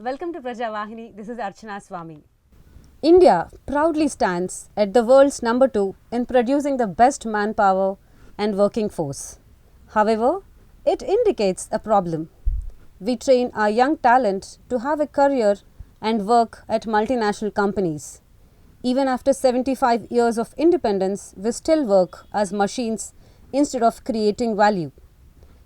Welcome to Prajavahini. This is Archana Swami. India proudly stands at the world's number 2 in producing the best manpower and working force. However, it indicates a problem. We train our young talent to have a career and work at multinational companies. Even after 75 years of independence, we still work as machines instead of creating value.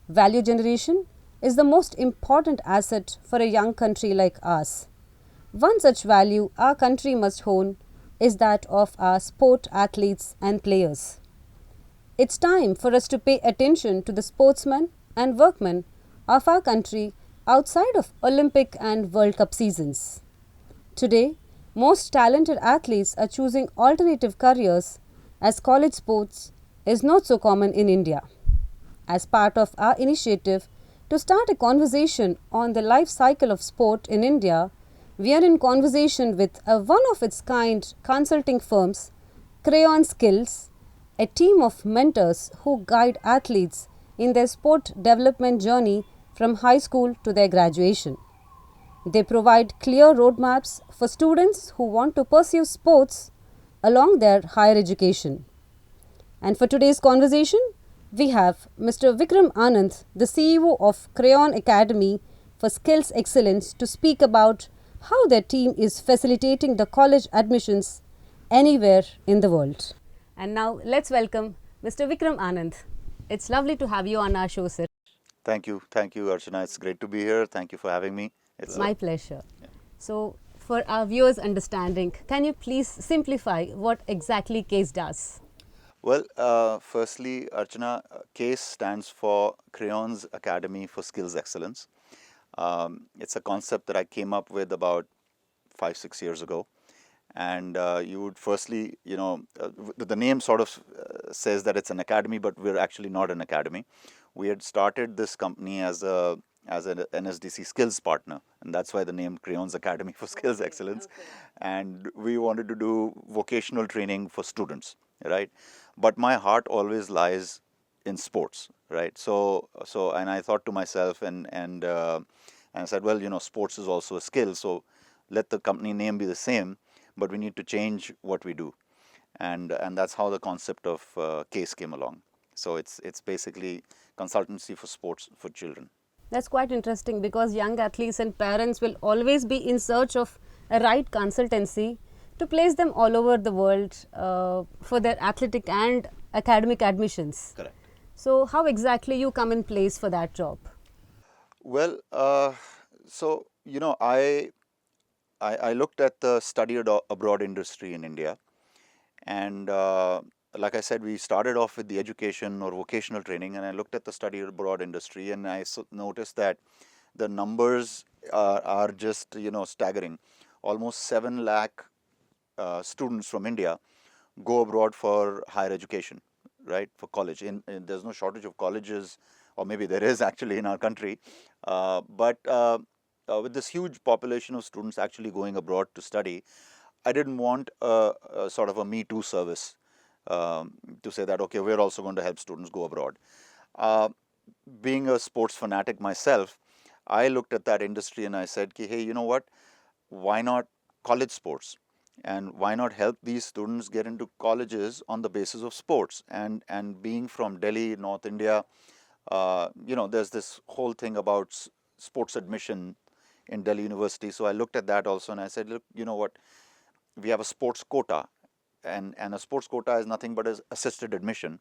Value generation is the most important asset for a young country like ours. One such value our country must hone is that of our sport athletes and players. It's time for us to pay attention to the sportsmen and workmen of our country outside of Olympic and World Cup seasons. Today, most talented athletes are choosing alternative careers as college sports is not so common in India. As part of our initiative to start a conversation on the life cycle of sport in India, we are in conversation with a one of its kind consulting firms, Crayon Skills, a team of mentors who guide athletes in their sport development journey from high school to their graduation. They provide clear roadmaps for students who want to pursue sports along their higher education. And for today's conversation, we have Mr. Vikram Anand, the CEO of Crayon Academy for Skills Excellence, to speak about how their team is facilitating the college admissions anywhere in the world. And now let's welcome Mr. Vikram Anand. It's lovely to have you on our show, sir. Thank you, Archana. It's great to be here. Thank you for having me. It's My pleasure. So, for our viewers' understanding, can you please simplify what exactly CASE does? Well, firstly, Archana, CASE stands for Crayons Academy for Skills Excellence. It's a concept that I came up with about 5-6 years ago. And you would firstly, the name sort of says that it's an academy, but we're actually not an academy. We had started this company as an NSDC skills partner, and that's why the name Crayons Academy for Skills Excellence. Okay. And we wanted to do vocational training for students, right? But my heart always lies in sports, right? So and I thought to myself, and I said, well, sports is also a skill, so let the company name be the same, but we need to change what we do, and that's how the concept of CASE came along. So it's basically consultancy for sports for children. That's quite interesting because young athletes and parents will always be in search of a right consultancy to place them all over the world for their athletic and academic admissions. Correct. So, how exactly you come in place for that job? Well, so I looked at the study abroad industry in India, and like I said, we started off with the education or vocational training, and I looked at the study abroad industry, and I noticed that the numbers are just staggering. Almost 7 lakh students from India go abroad for higher education, right? For college. There's no shortage of colleges, or maybe there is actually in our country, but with this huge population of students actually going abroad to study, I didn't want a sort of a Me Too service to say that, okay, we're also going to help students go abroad. Being a sports fanatic myself, I looked at that industry and I said, hey, you know what? Why not college sports? And why not help these students get into colleges on the basis of sports? And being from Delhi, North India, there's this whole thing about sports admission in Delhi University. So I looked at that also and I said, look, you know what? We have a sports quota, and a sports quota is nothing but assisted admission.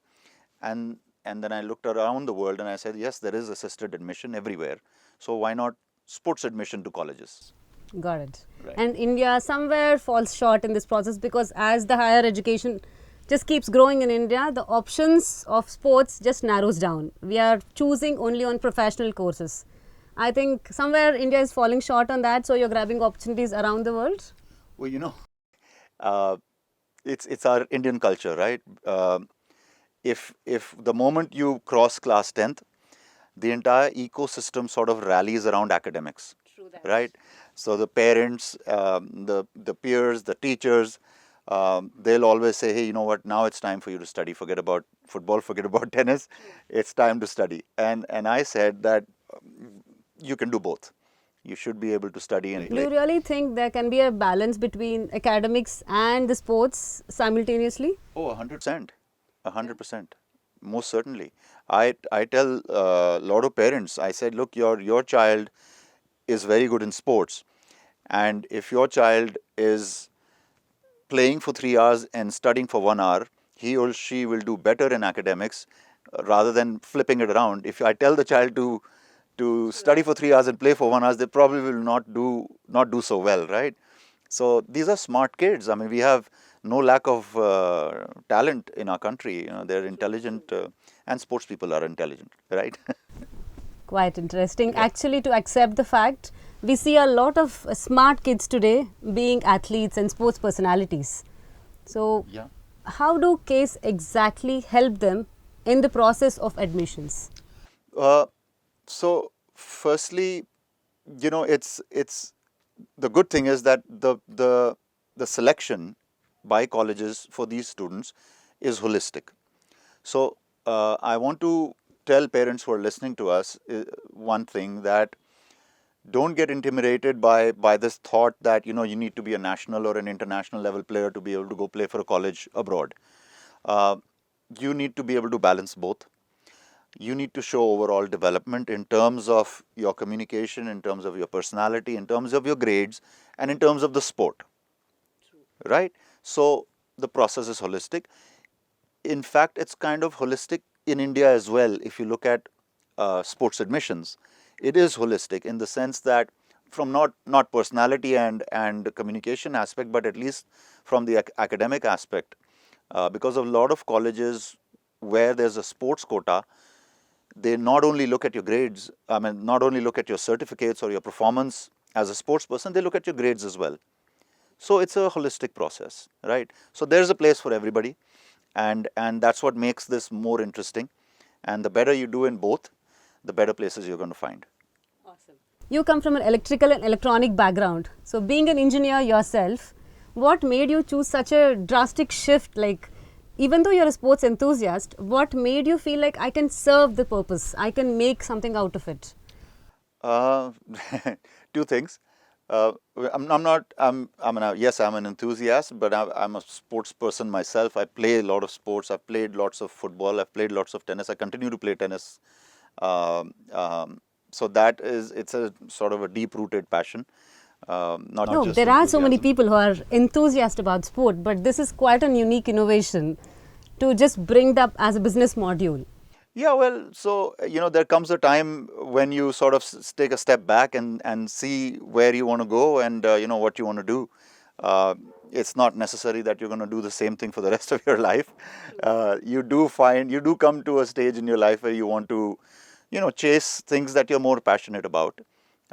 And then I looked around the world and I said, yes, there is assisted admission everywhere. So why not sports admission to colleges? Got it. Right. And India somewhere falls short in this process because as the higher education just keeps growing in India, the options of sports just narrows down. We are choosing only on professional courses. I think somewhere India is falling short on that, so you're grabbing opportunities around the world. Well, it's our Indian culture, right? If the moment you cross class 10th, the entire ecosystem sort of rallies around academics. True that. Right? So the parents, the peers, the teachers, they'll always say, hey, you know what, now it's time for you to study. Forget about football, forget about tennis. It's time to study. And I said that you can do both. You should be able to study and Do play. you really think there can be a balance between academics and the sports simultaneously? Oh, 100%. 100%. Most certainly. I tell a lot of parents, I said, look, your child is very good in sports. And if your child is playing for 3 hours and studying for 1 hour, he or she will do better in academics rather than flipping it around. If I tell the child to study for 3 hours and play for 1 hour, they probably will not do so well, right? So these are smart kids. I mean, we have no lack of talent in our country. They're intelligent, and sports people are intelligent, right? Quite interesting. Actually, to accept the fact, we see a lot of smart kids today being athletes and sports personalities. So, Yeah. how do CASE exactly help them in the process of admissions? So, firstly, it's the good thing is that the selection by colleges for these students is holistic. So, I want to tell parents who are listening to us one thing, that don't get intimidated by this thought that you need to be a national or an international level player to be able to go play for a college abroad. Uh, you need to be able to balance both. You need to show overall development in terms of your communication, in terms of your personality, in terms of your grades, and in terms of the sport. Right? So the process is holistic. In fact, it's kind of holistic in India as well. If you look at sports admissions, it is holistic in the sense that from not personality and communication aspect, but at least from the academic aspect, because of a lot of colleges where there's a sports quota, they not only look at your grades, I mean, not only look at your certificates or your performance as a sports person, they look at your grades as well. So it's a holistic process, right? So there's a place for everybody, and that's what makes this more interesting. And the better you do in both, the better places you're going to find. You come from an electrical and electronic background. So, being an engineer yourself, what made you choose such a drastic shift? Like, even though you're a sports enthusiast, what made you feel like I can serve the purpose? I can make something out of it? Uh, Two things. I'm not. Yes, I'm an enthusiast, but I'm a sports person myself. I play a lot of sports. I've played lots of football. I've played lots of tennis. I continue to play tennis. So it's a sort of a deep-rooted passion. Not No, just there are so many enthusiasm. people who are enthusiastic about sport, but this is quite a unique innovation to just bring that as a business module. Yeah, well, so there comes a time when you sort of take a step back and see where you want to go, and what you want to do. It's not necessary that you're going to do the same thing for the rest of your life. You do come to a stage in your life where you want to, chase things that you're more passionate about.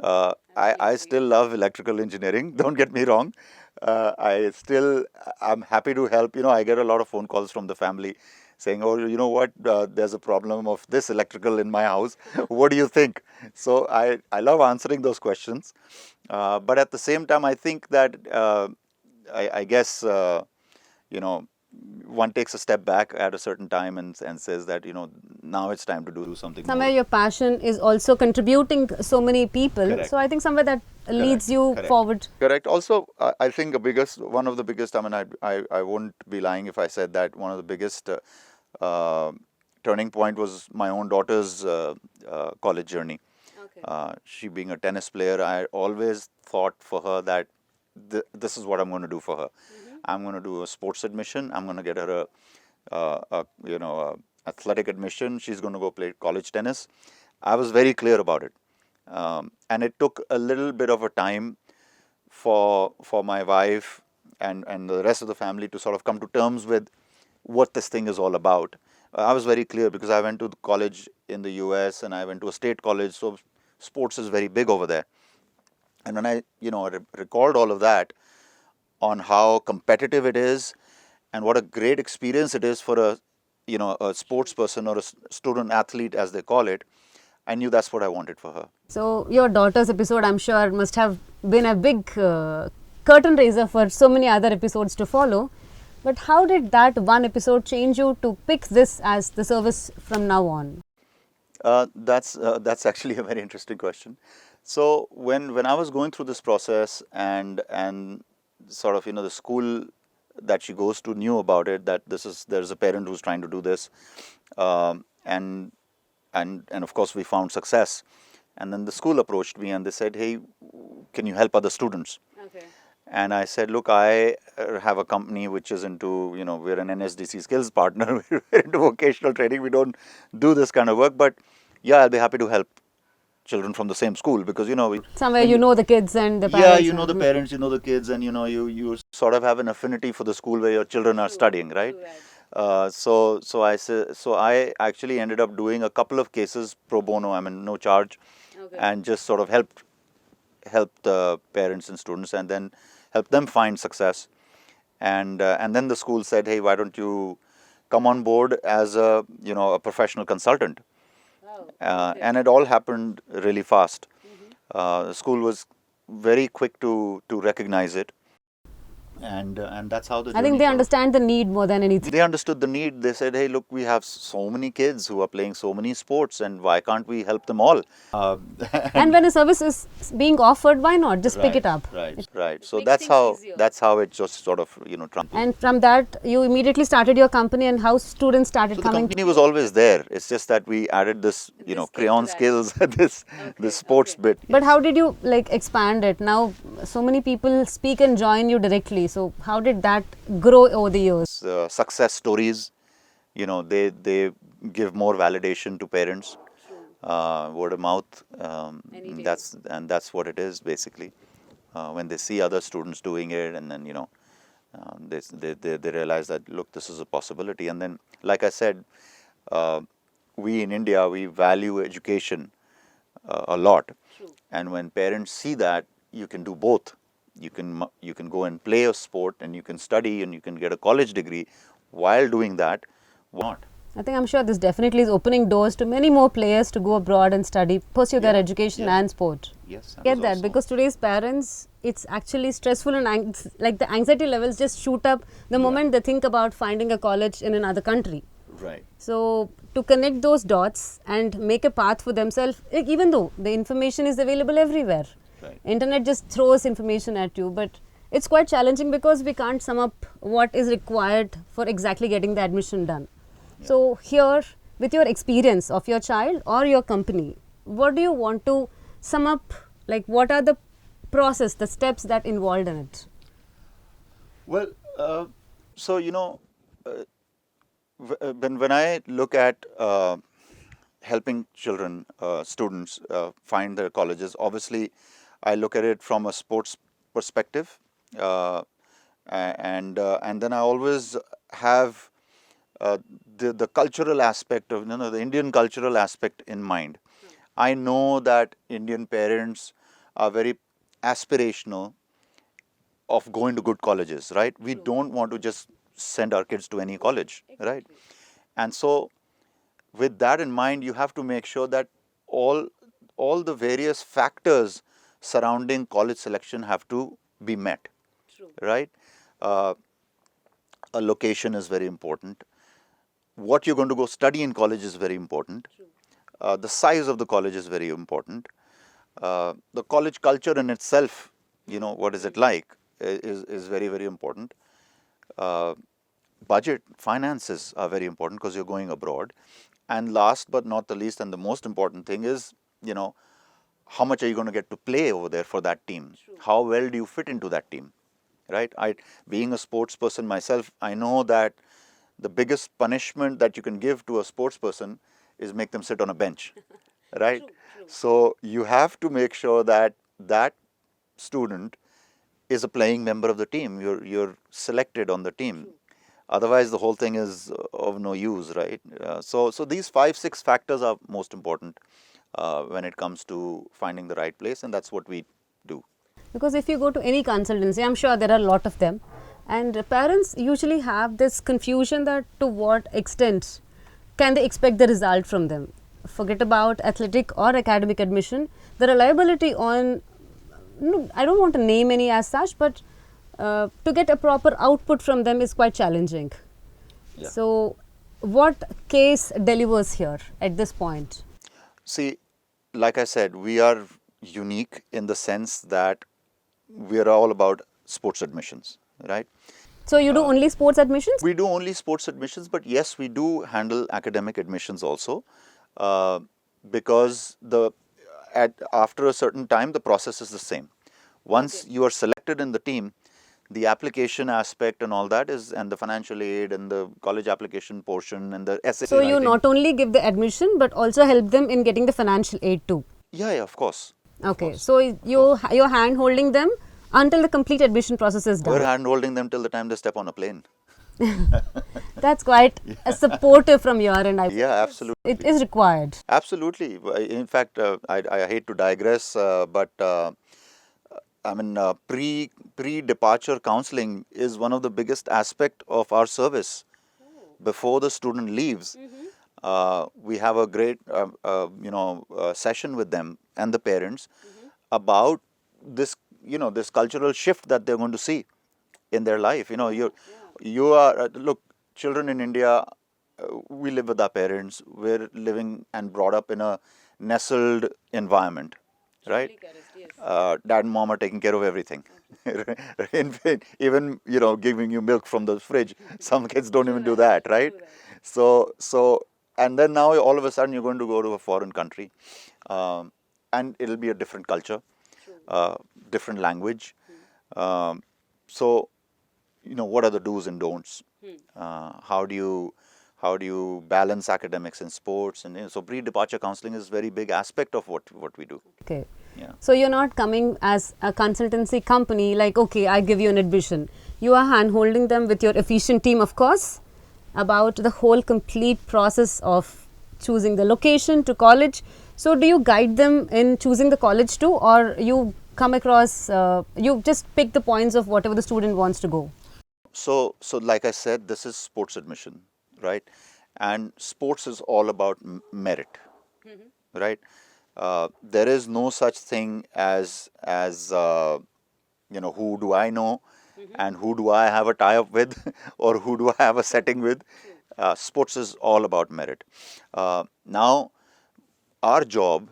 I still love electrical engineering. Don't get me wrong. I'm happy to help. I get a lot of phone calls from the family saying, "Oh, you know what? There's a problem of this electrical in my house. What do you think?" So I love answering those questions, but at the same time, I think that I guess one takes a step back at a certain time and says that now it's time to do something Somewhere more. your passion is also contributing so many people. Correct. So I think somewhere that leads you Correct. forward. Correct. Also, I think one of the biggest. I mean, I wouldn't be lying if I said that one of the biggest turning point was my own daughter's college journey. She being a tennis player, I always thought for her that this is what I'm going to do for her. I'm going to do a sports admission. I'm going to get her a athletic admission. She's going to go play college tennis. I was very clear about it. And it took a little bit of a time for my wife and the rest of the family to sort of come to terms with what this thing is all about. I was very clear because I went to college in the US and I went to a state college, so sports is very big over there. And when I recalled all of that on how competitive it is and what a great experience it is for a sports person or a student athlete as they call it, I knew that's what I wanted for her. So your daughter's episode, I'm sure, must have been a big curtain raiser for so many other episodes to follow. But how did that one episode change you to pick this as the service from now on? That's actually a very interesting question. So when I was going through this process and sort of the school that she goes to knew about it, that there's a parent who's trying to do this, and of course we found success, and then the school approached me and they said, hey, can you help other students? Okay. And I said, look, I have a company which is into, we're an NSDC skills partner. We're into vocational training. We don't do this kind of work, but yeah, I'll be happy to help children from the same school because, Somewhere when you know the kids and the parents. yeah, you know the parents, you know the kids, and you sort of have an affinity for the school where your children are studying, right? So I actually ended up doing a couple of cases pro bono. I mean, no charge, and just sort of helped the parents and students, and then help them find success. And then the school said, hey, why don't you come on board as a professional consultant? And it all happened really fast. The school was very quick to recognize it, and that's how the I journey think they sort of- understand the need more than anything. They understood the need. They said, hey, look, we have so many kids who are playing so many sports, and why can't we help them all? And when a service is being offered, why not just pick it up? Right. So makes that's things how easier. it just sort of translated. And from that, you immediately started your company, and how students started So the coming. company was always there. It's just that we added this, crayon skills, this sports bit. But how did you expand it? Now, so many people speak and join you directly. So how did that grow over the years? Success stories, they give more validation to parents. Word of mouth. That's what it is basically. When they see other students doing it, and then they realize that, look, this is a possibility. And then, like I said, we in India, we value education a lot. And when parents see that you can do both, you can go and play a sport, and you can study, and you can get a college degree while doing that. Why not? I think I'm sure this definitely is opening doors to many more players to go abroad and study, pursue their education and sport. Yes, Get that, because today's parents, it's actually stressful, and like the anxiety levels just shoot up the moment they think about finding a college in another country. Right. So to connect those dots and make a path for themselves, even though the information is available everywhere, Right. internet just throws information at you, but it's quite challenging because we can't sum up what is required for exactly getting the admission done. So here, with your experience of your child or your company, what do you want to sum up? Like, what are the process, the steps that involved in it? Well, so when I look at helping children, students find their colleges, obviously I look at it from a sports perspective, and then I always have the cultural aspect of the Indian cultural aspect in mind. I know that Indian parents are very aspirational of going to good colleges, right? We don't want to just send our kids to any college, right? And so with that in mind, you have to make sure that all the various factors surrounding college selection have to be met, right? A location is very important. What you're going to go study in college is very important. The size of the college is very important. The college culture in itself, what is it like, is very, very important. Budget, finances are very important because you're going abroad. And last but not the least, and the most important thing is, how much are you going to get to play over there for that team? How well do you fit into that team, right? Being a sports person myself, I know that the biggest punishment that you can give to a sports person is make them sit on a bench, right? So you have to make sure that that student is a playing member of the team. You're selected on the team. Otherwise, the whole thing is of no use, right? So these 5-6 factors are most important when it comes to finding the right place, and that's what we do. Because if you go to any consultancy, I'm sure there are a lot of them, and parents usually have this confusion that to what extent can they expect the result from them. Forget about athletic or academic admission. The reliability on, I don't want to name any as such, but to get a proper output from them is quite challenging. Yeah. So what case delivers here at this point? See, like I said, we are, unique in the sense that we are all about sports admissions, right? So you do only sports admissions? We do only sports admissions, but yes, we do handle academic admissions also, uh, because after a certain time the process is the same. Once you are selected in the team, the application aspect and all that is, and the financial aid and the college application portion and the essay So you writing. not only give the admission but also help them in getting the financial aid too. Yeah, of course. Okay, so you're hand holding them until the complete admission process is We're done. hand holding them till the time they step on a plane. That's quite a supportive from your end. Yeah, absolutely. It is required. Absolutely. In fact, I hate to digress, but I mean, pre departure counseling is one of the biggest aspect of our service. Before the student leaves, we have a great session with them and the parents about this this cultural shift that they're going to see in their life. You are look, children in India, we live with our parents. We're living and brought up in a nestled environment, right? Dad and mom are taking care of everything. Even giving you milk from the fridge. Some kids don't even do that, right? So and then now all of a sudden you're going to go to a foreign country, and it'll be a different culture, different language. So what are the do's and don'ts? How do you balance academics and sports? And so pre-departure counseling is a very big aspect of what we do. Okay. Yeah. So you're not coming as a consultancy company like, okay, I give you an admission. You are hand holding them with your efficient team, of course, about the whole complete process of choosing the location to college. So do you guide them in choosing the college too, or you come across, you just pick the points of whatever the student wants to go? So like I said, this is sports admission, right? And sports is all about merit, right? There is no such thing as who do I know, and who do I have a tie-up with, or who do I have a setting with. Sports is all about merit. Now, our job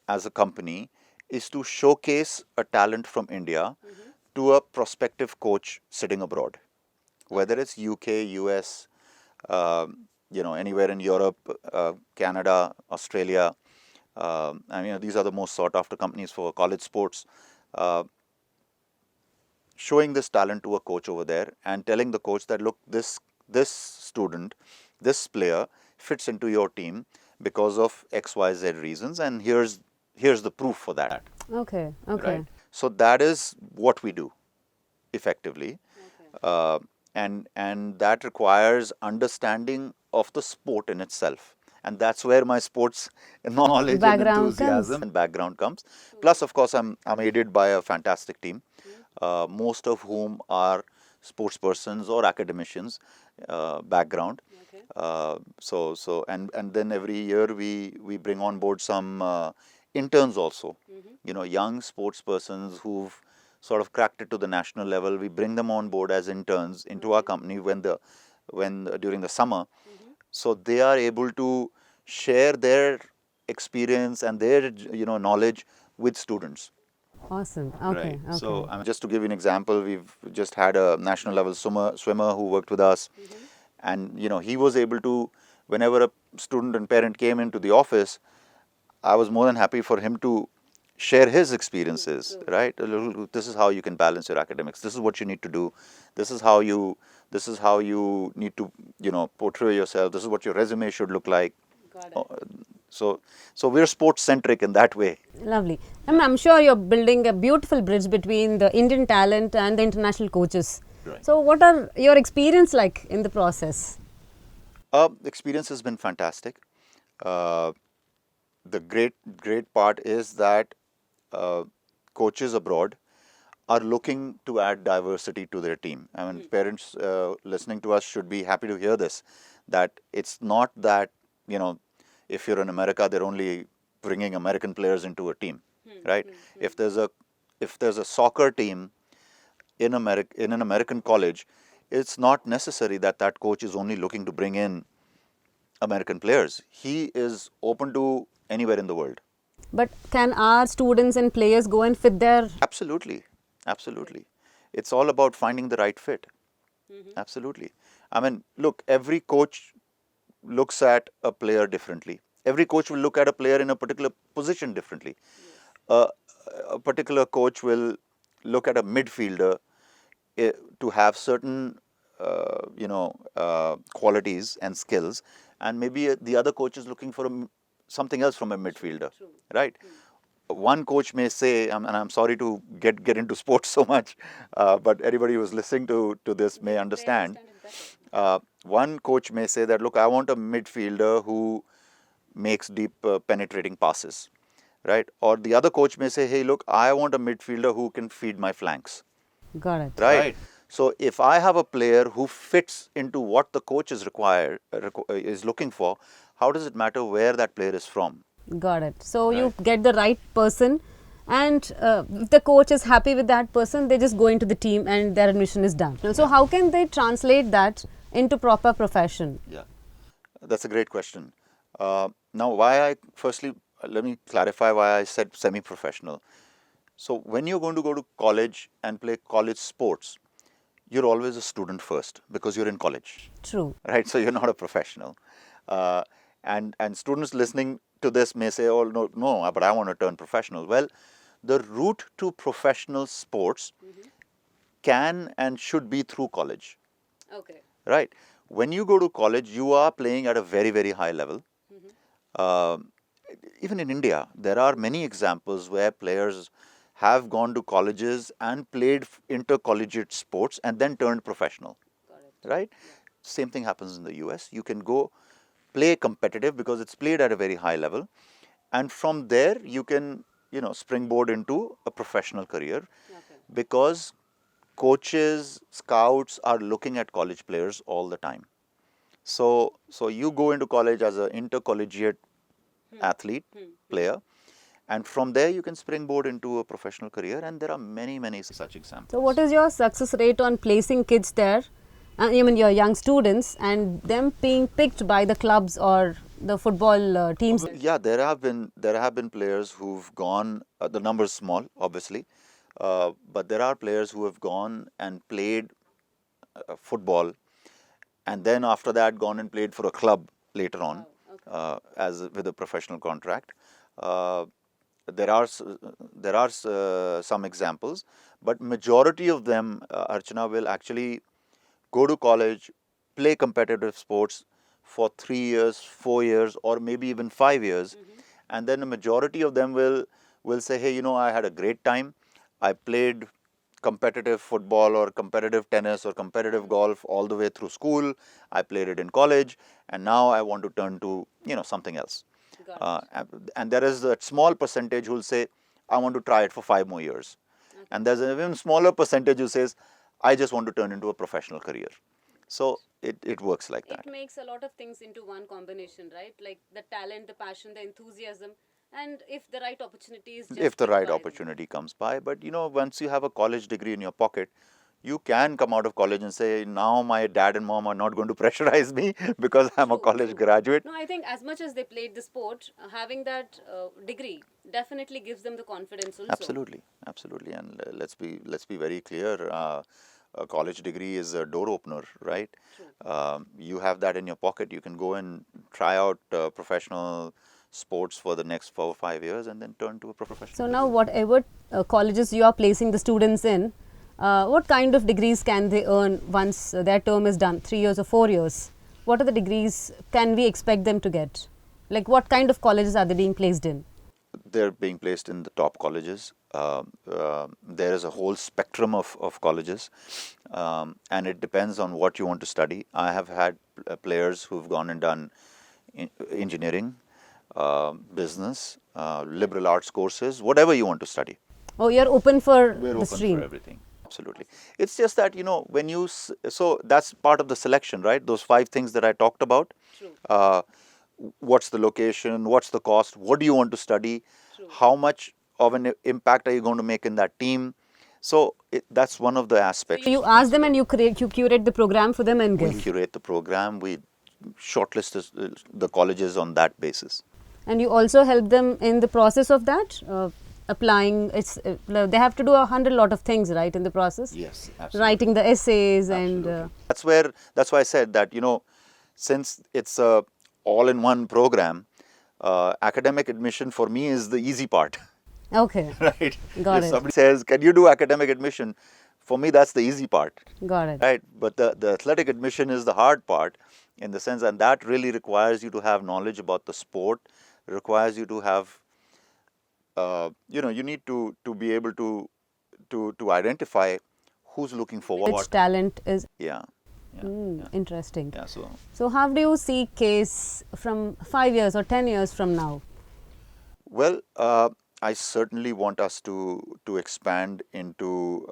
as a company is to showcase a talent from India to a prospective coach sitting abroad, whether it's UK, US, anywhere in Europe, Canada, Australia. These are the most sought after companies for college sports. Showing this talent to a coach over there and telling the coach that, look, this student, this player fits into your team because of XYZ reasons, and here's the proof for that. Okay, okay. Right? So that is what we do effectively. And that requires understanding of the sport in itself, and that's where my sports knowledge Background and enthusiasm and background comes. Plus, of course, I'm aided by a fantastic team, most of whom are sports persons or academicians background. And then every year we bring on board some interns also, young sports persons who've sort of cracked it to the national level. We bring them on board as interns into our company when during the summer, so they are able to share their experience and their knowledge with students. Awesome. Okay, okay. So just to give you an example, we've just had a national level swimmer who worked with us, and he was able to, whenever a student and parent came into the office, I was more than happy for him to share his experiences, right? This is how you can balance your academics. This is what you need to do. This is how you need to portray yourself. This is what your resume should look like. So we're sports centric in that way. Lovely. I'm sure you're building a beautiful bridge between the Indian talent and the international coaches. Right. So what are your experience like in the process? Experience has been fantastic. The great part is that coaches abroad are looking to add diversity to their team. I mean, parents listening to us should be happy to hear this, that it's not that, if you're in America, they're only bringing American players into a team, right? If there's a soccer team in an American college, it's not necessary that coach is only looking to bring in American players. He is open to anywhere in the world. But can our students and players go and fit their... Absolutely, absolutely. It's all about finding the right fit. Absolutely. I mean, look, every coach looks at a player differently. Every coach will look at a player in a particular position differently. Uh, a particular coach will look at a midfielder to have certain, qualities and skills, and maybe the other coach is looking for something else from a midfielder, right? One coach may say, and I'm sorry to get into sports so much, but anybody who's listening to this may understand. One coach may say that, look, I want a midfielder who makes deep penetrating passes, right? Or the other coach may say, hey, look, I want a midfielder who can feed my flanks, Got it. right? So if I have a player who fits into what the coach is looking for, how does it matter where that player is from? Got it. So you get the right person, and if the coach is happy with that person, they just go into the team and their admission is done. So how can they translate that into proper profession? Yeah, that's a great question. Now, firstly, let me clarify why I said semi-professional. So when you're going to go to college and play college sports, you're always a student first because you're in college, True. right? So you're not a professional. And students listening to this may say, oh, no, but I want to turn professional. Well, the route to professional sports can and should be through college, Okay. right? When you go to college, you are playing at a very, very high level. Even in India, there are many examples where players have gone to colleges and played intercollegiate sports and then turned professional, right? Same thing happens in the US. You can go play competitive because it's played at a very high level, and from there you can, springboard into a professional career, because coaches, scouts are looking at college players all the time. So you go into college as an intercollegiate athlete, player, and from there you can springboard into a professional career, and there are many, many such examples. So what is your success rate on placing kids there, even your young students, and them being picked by the clubs or the football teams? Yeah, there have been players who've gone. The number is small, obviously, but there are players who have gone and played football, and then after that gone and played for a club later on, as with a professional contract. There are some examples, but majority of them, Archana, will actually go to college, play competitive sports for 3 years, 4 years, or maybe even 5 years, and then the majority of them will say, hey, I had a great time. I played competitive football or competitive tennis or competitive golf all the way through school. I played it in college, and now I want to turn to something else. And there is a small percentage who will say, I want to try it for 5 more years. And there's an even smaller percentage who says, I just want to turn into a professional career. So it works like that. It makes a lot of things into one combination, right? Like the talent, the passion, the enthusiasm, and if the right opportunity is just If the right by, opportunity comes by. But once you have a college degree in your pocket, you can come out of college and say, now my dad and mom are not going to pressurize me because I'm a college graduate. No, I think as much as they played the sport, having that degree definitely gives them the confidence also. Absolutely. And let's be very clear. A college degree is a door opener, right? You have that in your pocket. You can go and try out professional sports for the next 4 or 5 years and then turn to a professional. So now whatever colleges you are placing the students in, what kind of degrees can they earn once their term is done, 3 years or 4 years? What are the degrees can we expect them to get? Like what kind of colleges are they being placed in? They're being placed in the top colleges. There is a whole spectrum of colleges, and it depends on what you want to study. I have had players who've gone and done engineering, business, liberal arts courses, whatever you want to study. Oh, you're open for We're the open stream. for everything. Absolutely. It's just that, when so that's part of the selection, right? Those 5 things that I talked about. What's the location? What's the cost? What do you want to study? How much of an impact are you going to make in that team? So that's one of the aspects. You ask them and you curate the program for them and We give. curate the program. We shortlist the colleges on that basis. And you also help them in the process of that, applying. They have to do 100 lot of things, right, in the process. Yes, absolutely. Writing the essays and. Absolutely. That's why I said that, since it's a all-in-one program, academic admission for me is the easy part. Okay. Right? Got If it. somebody says, can you do academic admission? For me, that's the easy part. Got it. Right? But the athletic admission is the hard part in the sense, and that really requires you to have knowledge about the sport, requires you to have, you need to be able to identify who's looking for Which what. talent is. Yeah. Yeah. Interesting. Yeah. So how do you see case from 5 years or 10 years from now? Well, I certainly want us to expand into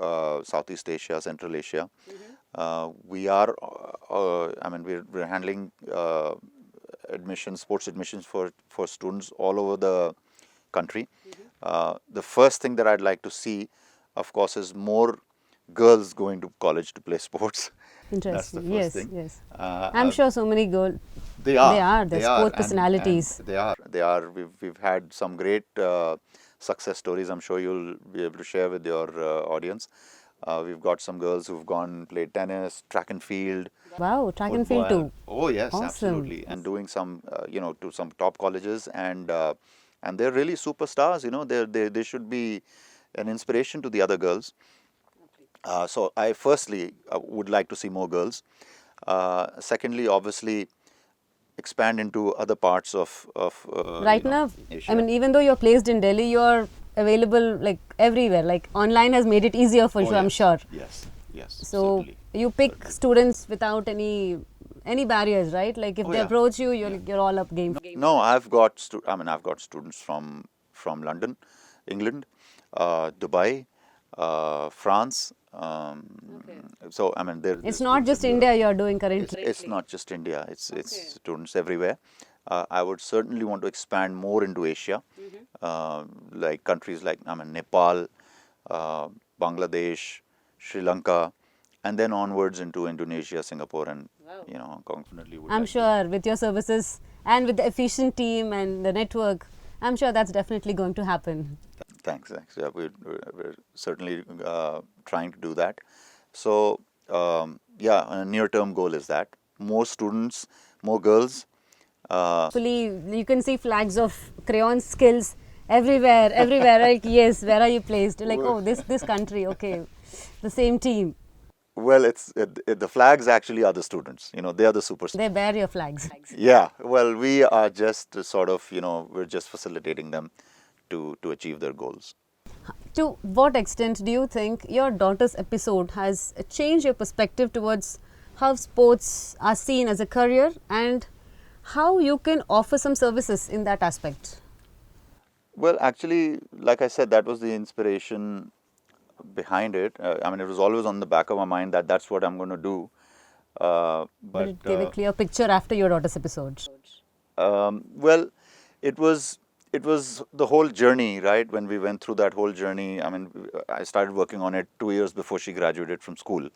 Southeast Asia, Central Asia. We are, we're handling admissions, sports admissions for students all over the country. The first thing that I'd like to see, of course, is more girls going to college to play sports. Interesting. That's the first Yes, thing. yes. Uh, I'm sure so many girls. They are. They're They are. sport personalities. And they are. We've had some great success stories. I'm sure you'll be able to share with your audience. We've got some girls who've gone played tennis, track and field. Wow, track and field football. too. Oh yes, Awesome. absolutely. And doing some, to some top colleges, and they're really superstars. They should be an inspiration to the other girls. So I firstly would like to see more girls. Secondly, obviously, expand into other parts of Right now, Asia. I mean, even though you're placed in Delhi, you're available like everywhere. Like online has made it easier for you, I'm sure. Yes, yes. So certainly. you pick students without any barriers, right? Like if Oh, they yeah. approach you, you're all up game. No, I've got students from London, England, Dubai, France. So It's not just India you're doing currently. It's not just India. It's students everywhere. I would certainly want to expand more into Asia, like countries like Nepal, Bangladesh, Sri Lanka, and then onwards into Indonesia, Singapore, and Hong Kong. Definitely would I'm like to. sure with your services and with the efficient team and the network, I'm sure that's definitely going to happen. Thanks. Yeah, we're certainly trying to do that. So, a near-term goal is that more students, more girls. Hopefully, you can see flags of crayon skills everywhere. Like, yes, where are you placed? Like, oh, this country, okay, the same team. Well, the flags actually are the students. They are the superstars. They bear your flags. Yeah. Well, we are just sort of, we're just facilitating them to achieve their goals. To what extent do you think your daughter's episode has changed your perspective towards how sports are seen as a career and how you can offer some services in that aspect? Well, actually, like I said, that was the inspiration behind it. It was always on the back of my mind that that's what I'm going to do. But it gave a clear picture after your daughter's episode. Well, it was the whole journey, right? When we went through that whole journey, I started working on it 2 years before she graduated from school.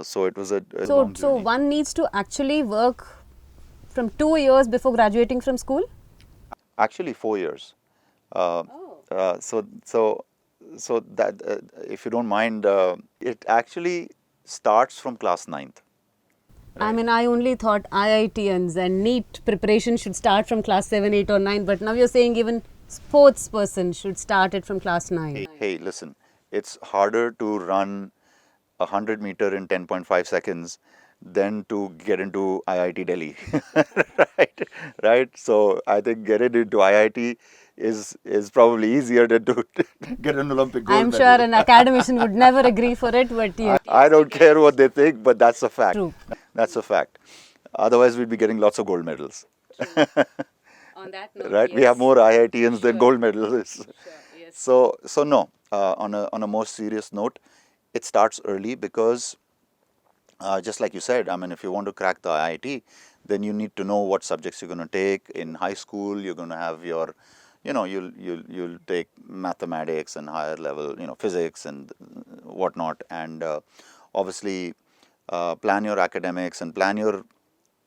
So it was a long So journey. one needs to actually work from 2 years before graduating from school? Actually 4 years. So that if you don't mind, it actually starts from class 9th. I mean, I only thought IITians and NEET preparation should start from class 7, 8 or 9, but now you're saying even sports person should start it from class 9. Hey, listen, it's harder to run 100-meter in 10.5 seconds than to get into IIT Delhi. Right? So I think getting into IIT is probably easier than to get an Olympic gold I'm medal. sure an academician would never agree for it, but yeah. I don't care what they think, but that's a fact. True. That's a fact. Otherwise, we'd be getting lots of gold medals. On that note, Right? We have more IITians than gold medalists. So no. On a more serious note, it starts early because, just like you said, if you want to crack the IIT, then you need to know what subjects you're going to take. In high school, you're going to have your, you'll take mathematics and higher level, physics and whatnot, and obviously plan your academics and plan your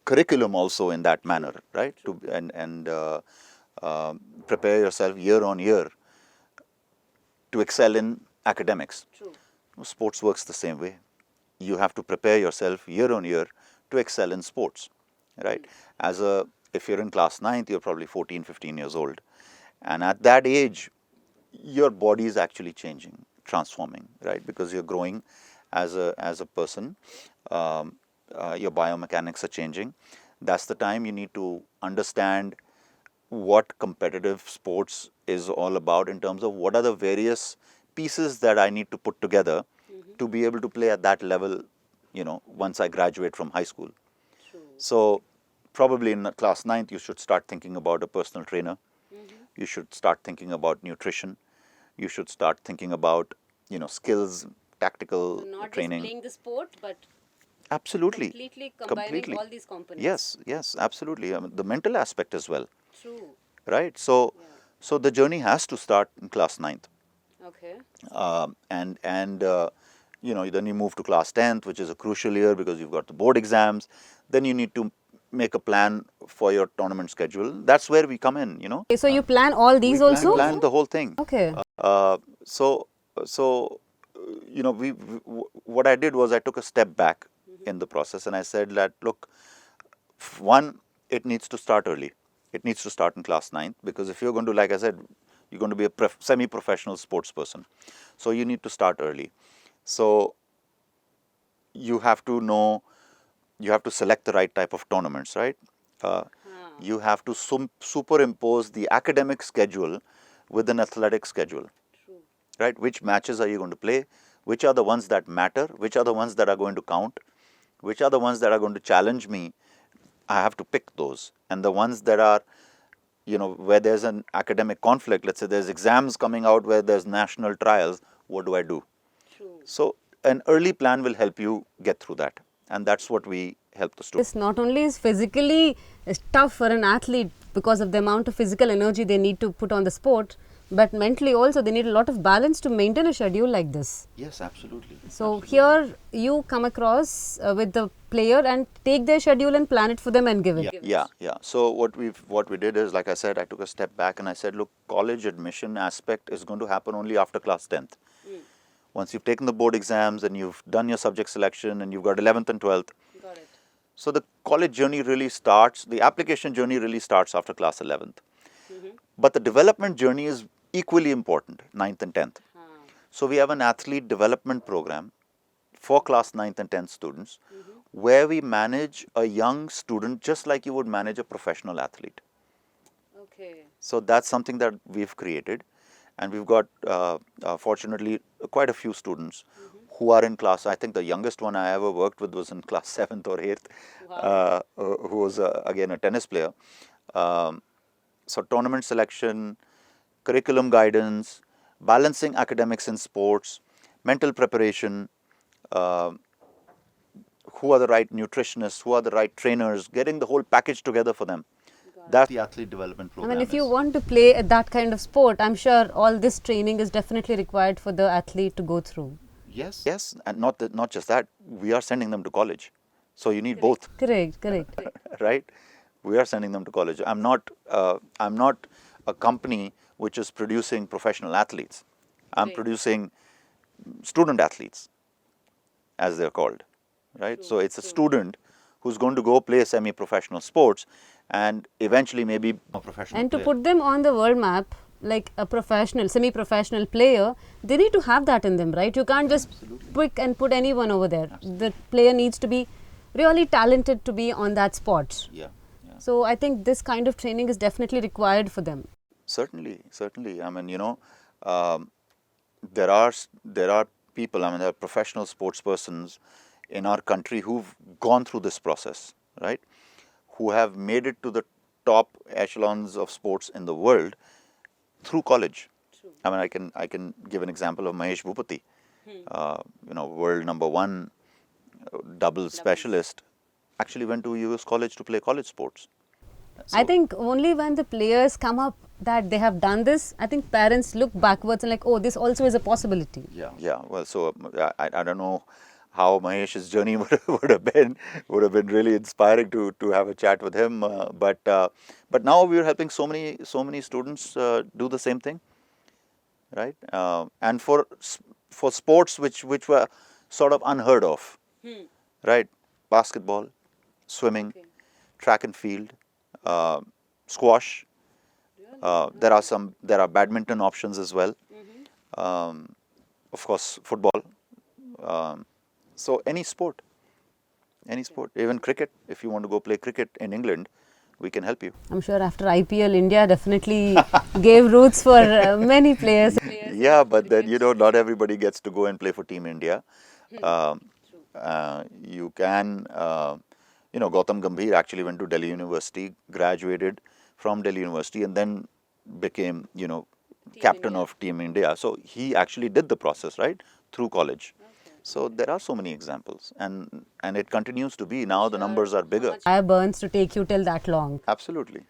curriculum also in that manner, right? prepare yourself year on year to excel in academics. True. Sports works the same way. You have to prepare yourself year on year to excel in sports, right? If you're in class 9th, you're probably 14, 15 years old. And at that age, your body is actually changing, transforming, right? Because you're growing as a person. Your biomechanics are changing. That's the time you need to understand what competitive sports is all about in terms of what are the various pieces that I need to put together to be able to play at that level, once I graduate from high school. True. So probably in class 9th, you should start thinking about a personal trainer. You should start thinking about nutrition. You should start thinking about, skills, tactical Not training. just playing the sport, but Absolutely. completely combining all these components. Yes, absolutely. I mean, the mental aspect as well, True. right? So the journey has to start in class 9th. Okay. And then you move to class 10th, which is a crucial year because you've got the board exams. Then you need to make a plan for your tournament schedule. That's where we come in, Okay, so you plan all these also? We plan the whole thing. Okay. So what I did was I took a step back in the process and I said that, look, one, it needs to start early. It needs to start in class 9th because if you're going to, like I said, you're going to be a semi-professional sports person. So you need to start early. So you have to know, you have to select the right type of tournaments, right? You have to superimpose the academic schedule with an athletic schedule. True. Right? Which matches are you going to play? Which are the ones that matter? Which are the ones that are going to count? Which are the ones that are going to challenge me? I have to pick those. And the ones that are, where there's an academic conflict, let's say there's exams coming out where there's national trials, what do I do? True. So an early plan will help you get through that. And that's what we help the students. This not only is physically tough for an athlete because of the amount of physical energy they need to put on the sport, but mentally also they need a lot of balance to maintain a schedule like this. Yes, absolutely. So here you come across with the player and take their schedule and plan it for them and give it. Yeah. So what we did is, like I said, I took a step back and I said, look, college admission aspect is going to happen only after class 10th. Once you've taken the board exams and you've done your subject selection and you've got 11th and 12th. Got it. So the college journey really starts, the application journey really starts after class 11th. But the development journey is equally important, 9th and 10th. So we have an athlete development program for class 9th and 10th students where we manage a young student just like you would manage a professional athlete. Okay. So that's something that we've created. And we've got, fortunately, quite a few students who are in class. I think the youngest one I ever worked with was in class 7th or 8th, who was, again, a tennis player. So tournament selection, curriculum guidance, balancing academics and sports, mental preparation, who are the right nutritionists, who are the right trainers, getting the whole package together for them. That's the athlete development I program. mean, if you want to play at that kind of sport, I'm sure all this training is definitely required for the athlete to go through. Yes, and not just that, we are sending them to college. So you need both, Correct. right? We are sending them to college. I'm not a company which is producing professional athletes. I'm producing student athletes, as they're called, right? So it's a student who's going to go play semi-professional sports and eventually maybe a professional And to player. put them on the world map, like a professional, semi-professional player, they need to have that in them, right? You can't just pick and put anyone over there. The player needs to be really talented to be on that spot. Yeah. So I think this kind of training is definitely required for them. Certainly. I mean, there are people, there are professional sports persons in our country who've gone through this process, right? Who have made it to the top echelons of sports in the world through college. I mean, I can give an example of Mahesh Bhupati, world number 1 doubles specialist, actually went to US college to play college sports. I think only when the players come up that they have done this, I think parents look backwards and like, oh, this also is a possibility. Yeah. Well, so I don't know how Mahesh's journey would have been really inspiring to have a chat with him. But now we are helping so many students do the same thing, right? And for sports which were sort of unheard of, right? Basketball, swimming, track and field, uh, squash. There are badminton options as well. Um, of course, football. Um, so any sport, even cricket. If you want to go play cricket in England, we can help you. I'm sure after IPL, India definitely gave roots for many players. Yeah, but then not everybody gets to go and play for Team India. Um, you can, Gautam Gambhir actually went to Delhi University, graduated from Delhi University, and then became, captain of Team India. So he actually did the process, right, through college. So there are so many examples, and it continues to be. Now the numbers are bigger. Fire burns to take you till that long. Absolutely.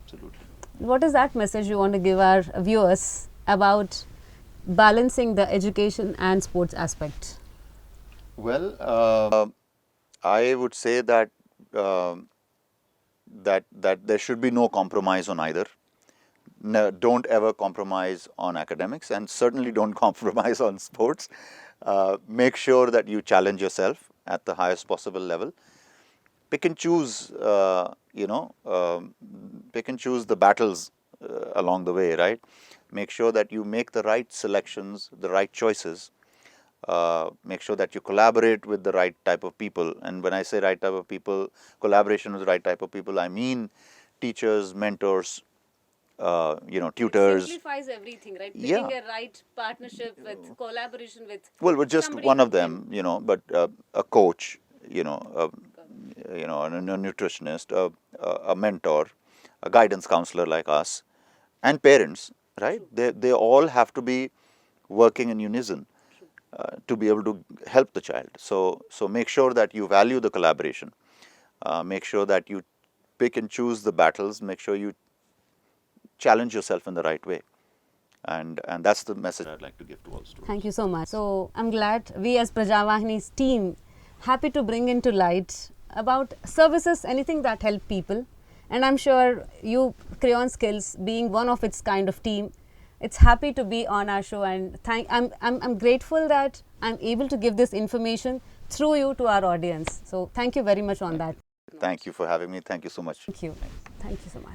What is that message you want to give our viewers about balancing the education and sports aspect? Well, I would say that that there should be no compromise on either. No, don't ever compromise on academics, and certainly don't compromise on sports. Make sure that you challenge yourself at the highest possible level. Pick and choose, pick and choose the battles along the way, right? Make sure that you make the right selections, the right choices. Make sure that you collaborate with the right type of people. And when I say right type of people, collaboration with the right type of people, I mean teachers, mentors, tutors. It simplifies everything, right? Yeah. Picking a right partnership with collaboration with. Well, with just somebody one of who them, but a coach, a nutritionist, a mentor, a guidance counselor like us, and parents, right? They all have to be working in unison to be able to help the child. So make sure that you value the collaboration. Make sure that you pick and choose the battles. Make sure you challenge yourself in the right way. And that's the message I'd like to give to all students. Thank you so much. So I'm glad we as Prajavahini's team happy to bring into light about services, anything that help people. And I'm sure you, Crayon Skills, being one of its kind of team, it's happy to be on our show, and I'm grateful that I'm able to give this information through you to our audience. So thank you very much on that. Thank you for having me. Thank you so much. Thank you. Thank you so much.